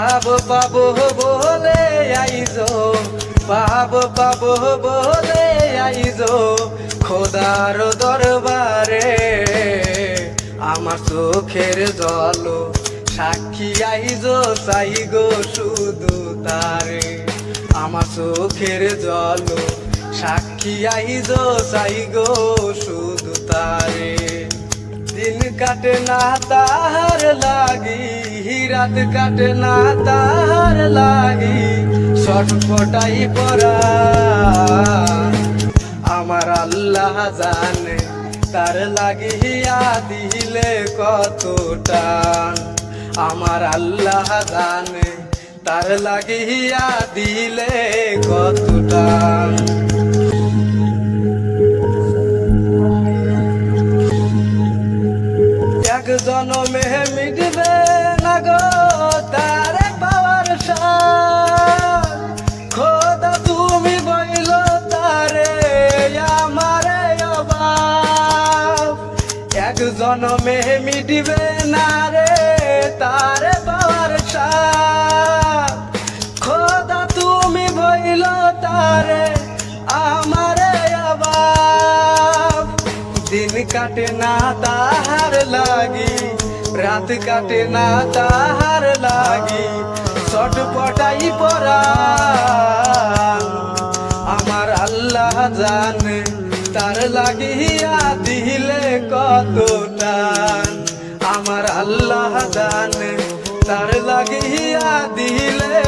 পাবো বলে আইজো, পাবো বলে আইজো খোদার দরবারে। আমার চোখের জল সাক্ষী আইজো, চাই গো শুধু তারে। আমার চোখের জল সাক্ষী আইজো, চাই গো শুধু তারে। দিন কাটে না তাহার লাগি, রাত কাটে না তাহার লাগি, ছটফটাই পরা। আমার আল্লাহ জানে তার লাগিয়া দিলে কত টান। আমার আল্লাহ জানে তার লাগিয়া দিলে কত টান। এক জনমে মিটবে না গো তার পাওয়ার সাথ। খোদা তুমি বইল তারে আমারে অভাব। এক জনমে মিটবে না রে তার পাওয়ার সাথ। খোদা তুমি বইল তারে আমারে অভাব। দিন কাটে না তাহার লাগি, রাত কাটে না তাহার লাগি, ছটপটাই পরা। আমার আল্লাহ জানে তার লাগিয়া দিলে কত টান। আমার আল্লাহ জানে তার লাগিয়া দিলে